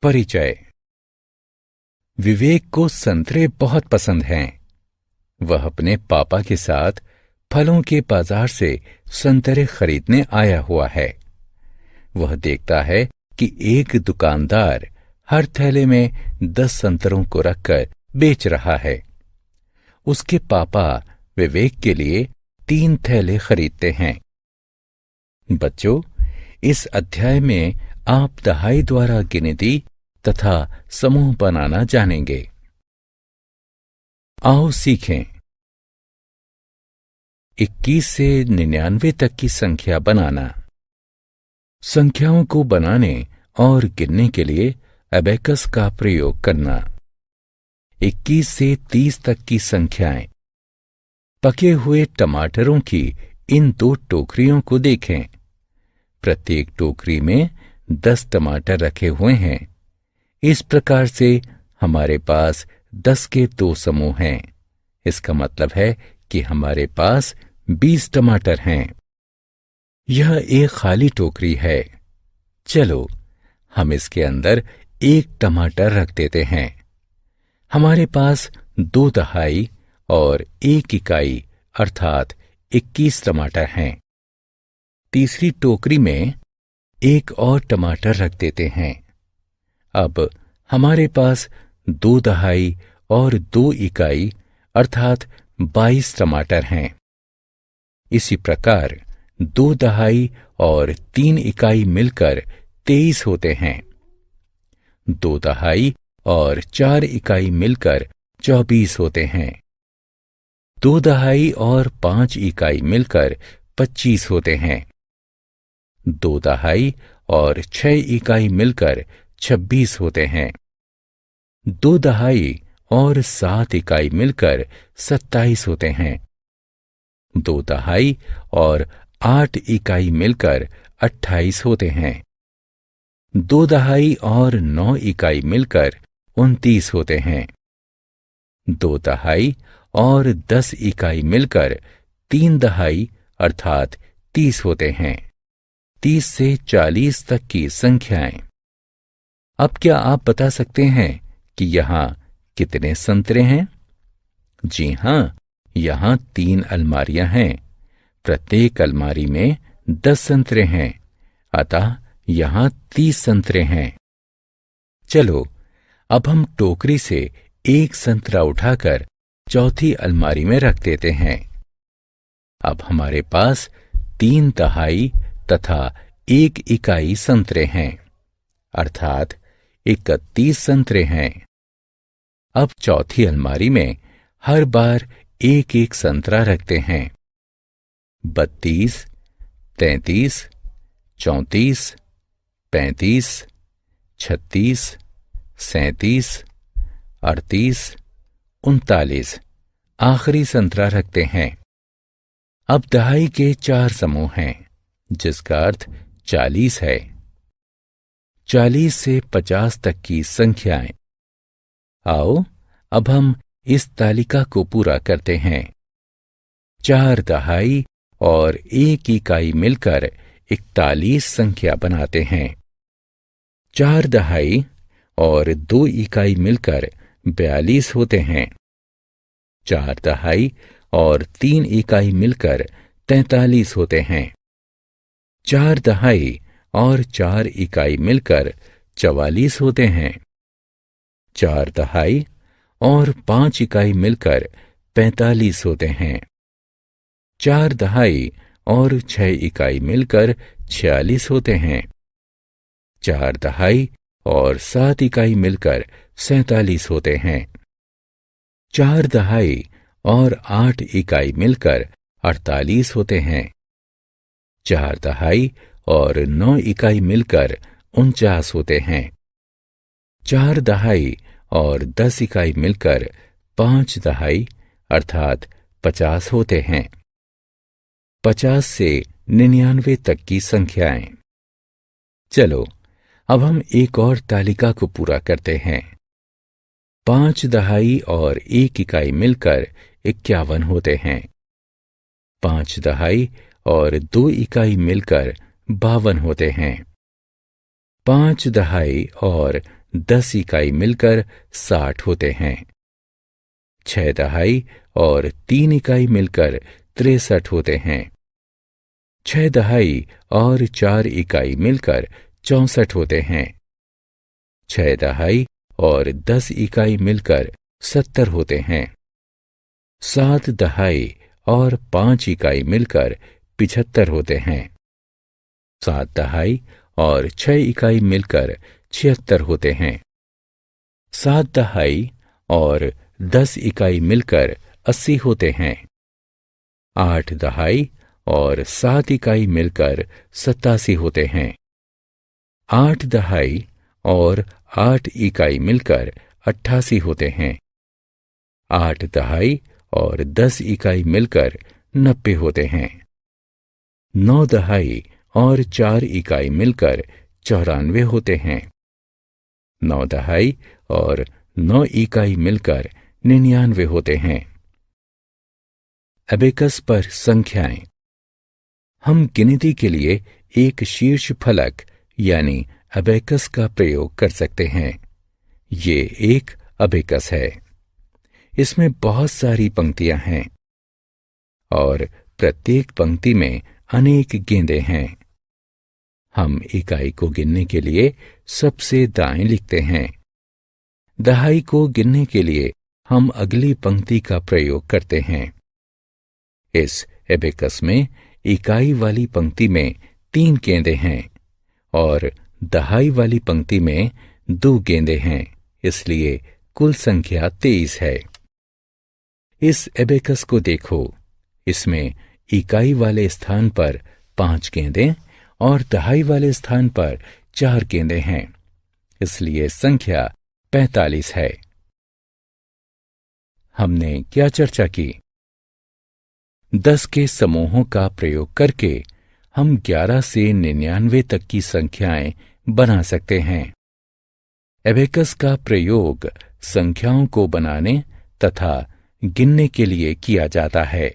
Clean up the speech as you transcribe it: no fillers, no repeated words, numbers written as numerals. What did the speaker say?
परिचय। विवेक को संतरे बहुत पसंद हैं। वह अपने पापा के साथ फलों के बाजार से संतरे खरीदने आया हुआ है। वह देखता है कि एक दुकानदार हर थैले में 10 संतरों को रखकर बेच रहा है। उसके पापा विवेक के लिए 3 थैले खरीदते हैं। बच्चों, इस अध्याय में आप दहाई द्वारा गिनती तथा समूह बनाना जानेंगे। आओ सीखें। 21 से 99 तक की संख्या बनाना। संख्याओं को बनाने और गिनने के लिए अबेकस का प्रयोग करना। 21 से 30 तक की संख्याएं। पके हुए टमाटरों की इन 2 टोकरियों को देखें। प्रत्येक टोकरी में 10 टमाटर रखे हुए हैं। इस प्रकार से हमारे पास 10 के 2 समूह हैं। इसका मतलब है कि हमारे पास 20 टमाटर हैं। यह एक खाली टोकरी है। चलो हम इसके अंदर 1 टमाटर रख देते हैं। हमारे पास 2 दहाई और 1 इकाई अर्थात 21 टमाटर हैं। तीसरी टोकरी में 1 और टमाटर रख देते हैं। अब हमारे पास 2 दहाई और 2 इकाई अर्थात 22 टमाटर हैं। इसी प्रकार 2 दहाई और 3 इकाई मिलकर 23 होते हैं। 2 दहाई और 4 इकाई मिलकर 24 होते हैं। 2 दहाई और 5 इकाई मिलकर 25 होते हैं। 2 दहाई और 6 इकाई मिलकर 26 होते हैं। 2 दहाई और 7 इकाई मिलकर 27 होते हैं। 2 दहाई और 8 इकाई मिलकर 28 होते हैं। 2 दहाई और 9 इकाई मिलकर 29 होते हैं। 2 दहाई और 10 इकाई मिलकर 3 दहाई अर्थात 30 होते हैं। 30 से 40 तक की संख्याएं। अब क्या आप बता सकते हैं कि यहां कितने संतरे हैं? जी हां, यहां 3 अलमारियां हैं। प्रत्येक अलमारी में 10 संतरे हैं। अतः यहां 30 संतरे हैं। चलो अब हम टोकरी से 1 संतरा उठाकर चौथी अलमारी में रख देते हैं। अब हमारे पास 3 दहाई तथा 1 इकाई संतरे हैं अर्थात 31 संतरे हैं। अब चौथी अलमारी में हर बार 1-1 संतरा रखते हैं। 32, 33, 34, 35, 36, 37, 38, 39 आखिरी संतरा रखते हैं। अब दहाई के 4 समूह हैं, जिसका अर्थ 40 है। 40 से 50 तक की संख्याएं। आओ अब हम इस तालिका को पूरा करते हैं। 4 दहाई और 1 इकाई मिलकर 41 संख्या बनाते हैं। 4 दहाई और 2 इकाई मिलकर 42 होते हैं। 4 दहाई और 3 इकाई मिलकर 43 होते हैं। 4 दहाई और 4 इकाई मिलकर 44 होते हैं। 4 दहाई और 5 इकाई मिलकर 45 होते हैं। 4 दहाई और 6 इकाई मिलकर 46 होते हैं। 4 दहाई और 7 इकाई मिलकर 47 होते हैं। 4 दहाई और 8 इकाई मिलकर 48 होते हैं। 4 दहाई और 9 इकाई मिलकर 49 होते हैं। 4 दहाई और 10 इकाई मिलकर 5 दहाई अर्थात 50 होते हैं। 50 से 99 तक की संख्याएं। चलो अब हम एक और तालिका को पूरा करते हैं। 5 दहाई और 1 इकाई मिलकर 51 होते हैं। 5 दहाई और 2 इकाई मिलकर 52 होते हैं। 5 दहाई और 10 इकाई मिलकर 60 होते हैं। 6 दहाई और 3 इकाई मिलकर 63 होते हैं। 6 दहाई और 4 इकाई मिलकर 64 होते हैं। 6 दहाई और 10 इकाई मिलकर 70 होते हैं। 7 दहाई और 5 इकाई मिलकर 75 होते हैं। 7 दहाई और 6 इकाई मिलकर 76 होते हैं। 7 दहाई और 10 इकाई मिलकर 80 होते हैं। 8 दहाई और 7 इकाई मिलकर 87 होते हैं। 8 दहाई और 8 इकाई मिलकर 88 होते हैं। 8 दहाई और 10 इकाई मिलकर 90 होते हैं। 9 दहाई और 4 इकाई मिलकर 94 होते हैं। 9 दहाई और 9 इकाई मिलकर 99 होते हैं। अबेकस पर संख्याएं। हम गिनती के लिए एक शीर्ष फलक यानी अबेकस का प्रयोग कर सकते हैं। ये एक अबेकस है। इसमें बहुत सारी पंक्तियां हैं और प्रत्येक पंक्ति में अनेक गेंदें हैं। हम इकाई को गिनने के लिए सबसे दाएं लिखते हैं। दहाई को गिनने के लिए हम अगली पंक्ति का प्रयोग करते हैं। इस एबेकस में इकाई वाली पंक्ति में 3 गेंदें हैं और दहाई वाली पंक्ति में 2 गेंदें हैं, इसलिए कुल संख्या 23 है। इस एबेकस को देखो। इसमें इकाई वाले स्थान पर 5 गेंदें और दहाई वाले स्थान पर 4 गेंदें हैं, इसलिए संख्या 45 है। हमने क्या चर्चा की? 10 के समूहों का प्रयोग करके हम 11 से 99 तक की संख्याएं बना सकते हैं। एबेकस का प्रयोग संख्याओं को बनाने तथा गिनने के लिए किया जाता है।